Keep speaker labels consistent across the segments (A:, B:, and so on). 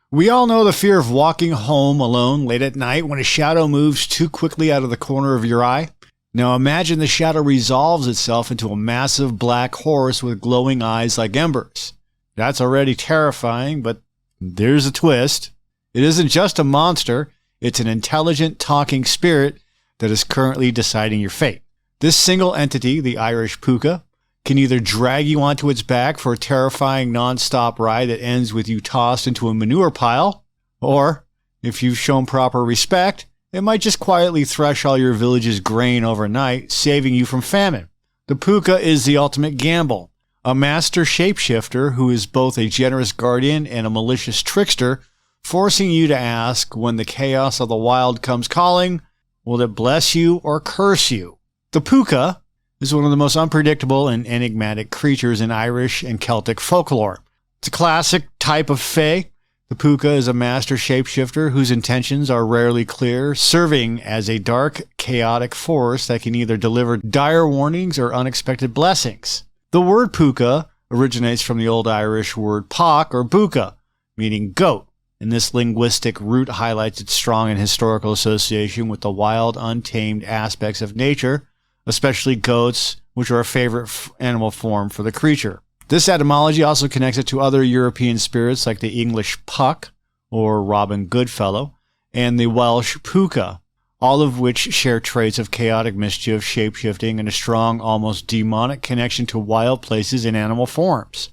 A: We all know the fear of walking home alone late at night when a shadow moves too quickly out of the corner of your eye. Now imagine the shadow resolves itself into a massive black horse with glowing eyes like embers. That's already terrifying, but there's a twist. It isn't just a monster, it's an intelligent talking spirit that is currently deciding your fate. This single entity, the Irish Puca, can either drag you onto its back for a terrifying non-stop ride that ends with you tossed into a manure pile, or, if you've shown proper respect, it might just quietly thresh all your village's grain overnight, saving you from famine. The Puca is the ultimate gamble, a master shapeshifter who is both a generous guardian and a malicious trickster, forcing you to ask, when the chaos of the wild comes calling, will it bless you or curse you? The Puca is one of the most unpredictable and enigmatic creatures in Irish and Celtic folklore. It's a classic type of fae. The Puca is a master shapeshifter whose intentions are rarely clear, serving as a dark, chaotic force that can either deliver dire warnings or unexpected blessings. The word Puca originates from the Old Irish word poc or Puca, meaning goat, and this linguistic root highlights its strong and historical association with the wild, untamed aspects of nature, especially goats, which are a favorite animal form for the creature. This etymology also connects it to other European spirits like the English Puck, or Robin Goodfellow, and the Welsh Púca, all of which share traits of chaotic mischief, shapeshifting, and a strong, almost demonic connection to wild places in animal forms.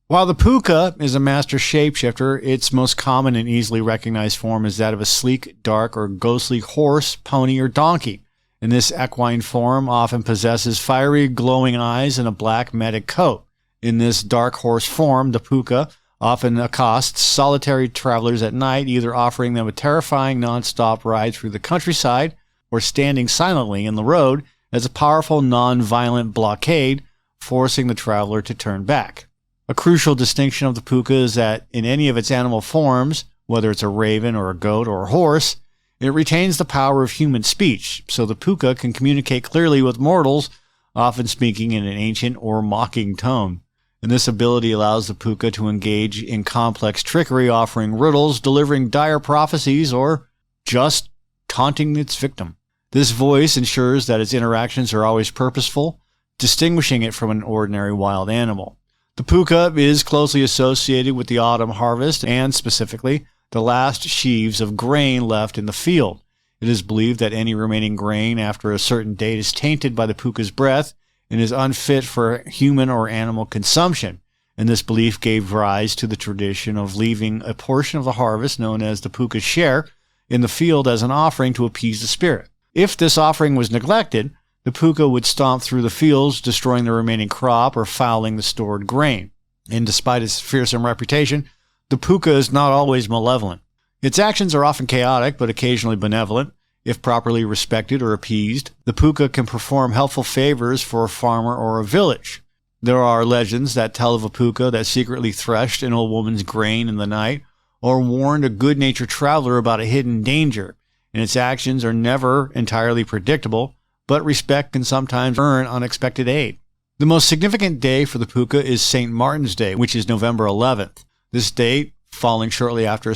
A: While the Puca is a master shapeshifter, its most common and easily recognized form is that of a sleek, dark, or ghostly horse, pony, or donkey. And this equine form often possesses fiery, glowing eyes and a black matted coat. In this dark horse form, the Puca often accosts solitary travelers at night, either offering them a terrifying non-stop ride through the countryside or standing silently in the road as a powerful non-violent blockade, forcing the traveler to turn back. A crucial distinction of the Puca is that in any of its animal forms, whether it's a raven or a goat or a horse, it retains the power of human speech, so the Puca can communicate clearly with mortals, often speaking in an ancient or mocking tone. And this ability allows the Puca to engage in complex trickery, offering riddles, delivering dire prophecies, or just taunting its victim. This voice ensures that its interactions are always purposeful, distinguishing it from an ordinary wild animal. The Puca is closely associated with the autumn harvest and, specifically, the last sheaves of grain left in the field. It is believed that any remaining grain after a certain date is tainted by the Puca's breath and is unfit for human or animal consumption. And this belief gave rise to the tradition of leaving a portion of the harvest, known as the Puca's share, in the field as an offering to appease the spirit. If this offering was neglected, the Puca would stomp through the fields, destroying the remaining crop or fouling the stored grain. And despite its fearsome reputation, the Puca is not always malevolent. Its actions are often chaotic, but occasionally benevolent. If properly respected or appeased, the Puca can perform helpful favors for a farmer or a village. There are legends that tell of a Puca that secretly threshed an old woman's grain in the night, or warned a good-natured traveler about a hidden danger, and its actions are never entirely predictable, but respect can sometimes earn unexpected aid. The most significant day for the Puca is St. Martin's Day, which is November 11th. This date, falling shortly after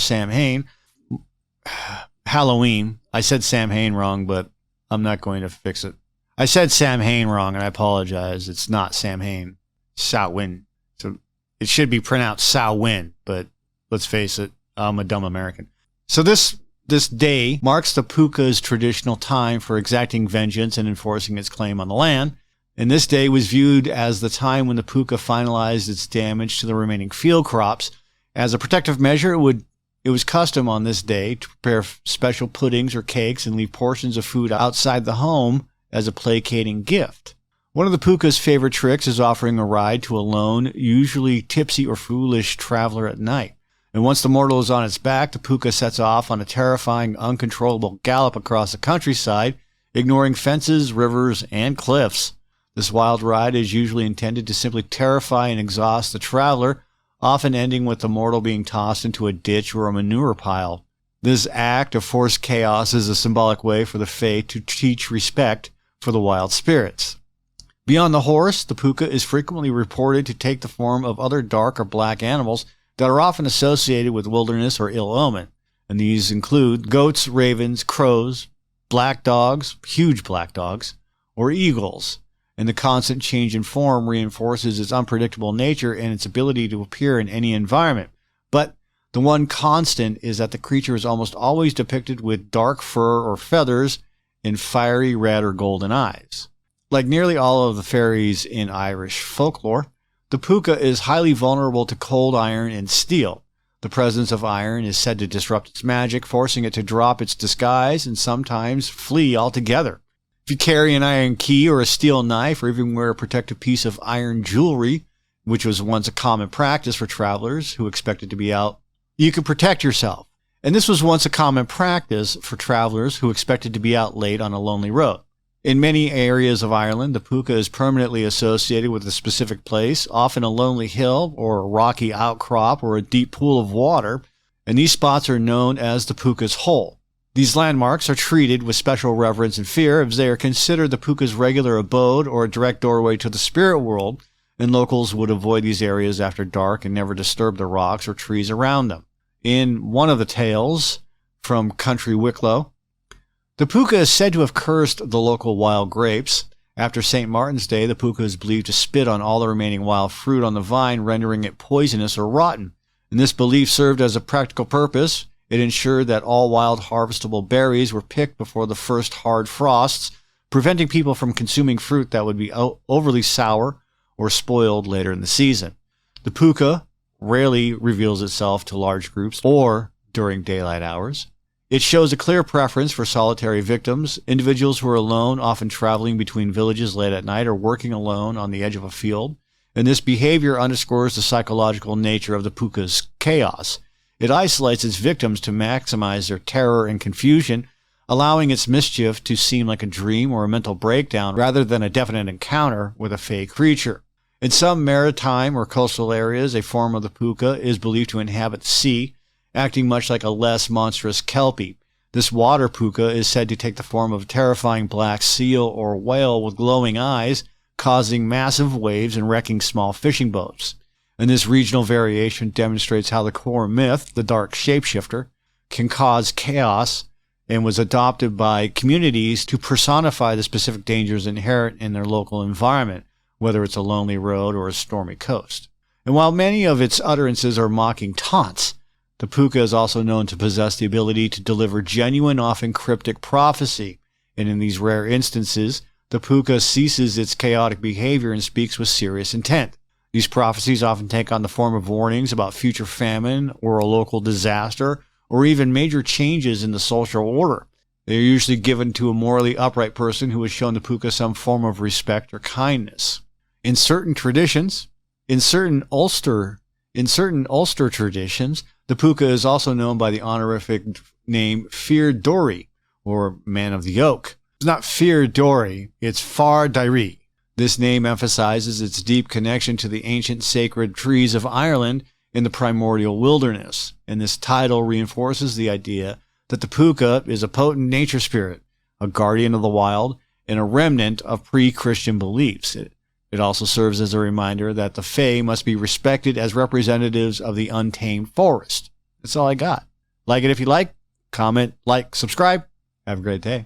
A: Halloween. I said Samhain wrong, but I'm not going to fix it. I said Samhain wrong, and I apologize. It's not Samhain. Samhain. So it should be pronounced Samhain, but let's face it, I'm a dumb American. So this day marks the Puca's traditional time for exacting vengeance and enforcing its claim on the land. And this day was viewed as the time when the Puca finalized its damage to the remaining field crops. As a protective measure, it was custom on this day to prepare special puddings or cakes and leave portions of food outside the home as a placating gift. One of the Puca's favorite tricks is offering a ride to a lone, usually tipsy or foolish traveler at night. And once the mortal is on its back, the Puca sets off on a terrifying, uncontrollable gallop across the countryside, ignoring fences, rivers, and cliffs. This wild ride is usually intended to simply terrify and exhaust the traveler, often ending with the mortal being tossed into a ditch or a manure pile. This act of forced chaos is a symbolic way for the fae to teach respect for the wild spirits. Beyond the horse, the Puca is frequently reported to take the form of other dark or black animals, that are often associated with wilderness or ill omen. And these include goats, ravens, crows, black dogs, huge black dogs, or eagles. And the constant change in form reinforces its unpredictable nature and its ability to appear in any environment. But the one constant is that the creature is almost always depicted with dark fur or feathers and fiery red or golden eyes. Like nearly all of the fairies in Irish folklore, the Puka is highly vulnerable to cold iron and steel. The presence of iron is said to disrupt its magic, forcing it to drop its disguise and sometimes flee altogether. If you carry an iron key or a steel knife or even wear a protective piece of iron jewelry, which was once a common practice for travelers who expected to be out, you can protect yourself. And this was once a common practice for travelers who expected to be out late on a lonely road. In many areas of Ireland, the Puka is permanently associated with a specific place, often a lonely hill or a rocky outcrop or a deep pool of water, and these spots are known as the Puka's Hole. These landmarks are treated with special reverence and fear as they are considered the Puka's regular abode or a direct doorway to the spirit world, and locals would avoid these areas after dark and never disturb the rocks or trees around them. In one of the tales from Country Wicklow, the Puka is said to have cursed the local wild grapes. After St. Martin's Day, the Puka is believed to spit on all the remaining wild fruit on the vine, rendering it poisonous or rotten. And this belief served as a practical purpose. It ensured that all wild harvestable berries were picked before the first hard frosts, preventing people from consuming fruit that would be overly sour or spoiled later in the season. The Puka rarely reveals itself to large groups or during daylight hours. It shows a clear preference for solitary victims, individuals who are alone, often traveling between villages late at night or working alone on the edge of a field. And this behavior underscores the psychological nature of the Puka's chaos. It isolates its victims to maximize their terror and confusion, allowing its mischief to seem like a dream or a mental breakdown rather than a definite encounter with a fey creature. In some maritime or coastal areas, a form of the Puka is believed to inhabit the sea, acting much like a less monstrous kelpie. This water Puka is said to take the form of a terrifying black seal or whale with glowing eyes, causing massive waves and wrecking small fishing boats. And this regional variation demonstrates how the core myth, the dark shapeshifter, can cause chaos and was adopted by communities to personify the specific dangers inherent in their local environment, whether it's a lonely road or a stormy coast. And while many of its utterances are mocking taunts, the Puka is also known to possess the ability to deliver genuine, often cryptic prophecy, and in these rare instances, the Puka ceases its chaotic behavior and speaks with serious intent. These prophecies often take on the form of warnings about future famine or a local disaster, or even major changes in the social order. They are usually given to a morally upright person who has shown the Puka some form of respect or kindness. In certain Ulster traditions, the Puka is also known by the honorific name Fear Dory, or Man of the Oak. It's not Fear Dory, it's Far Dairi. This name emphasizes its deep connection to the ancient sacred trees of Ireland in the primordial wilderness, and this title reinforces the idea that the Puka is a potent nature spirit, a guardian of the wild, and a remnant of pre-Christian beliefs. It also serves as a reminder that the Fae must be respected as representatives of the untamed forest. That's all I got. Like it if you like, comment, subscribe. Have a great day.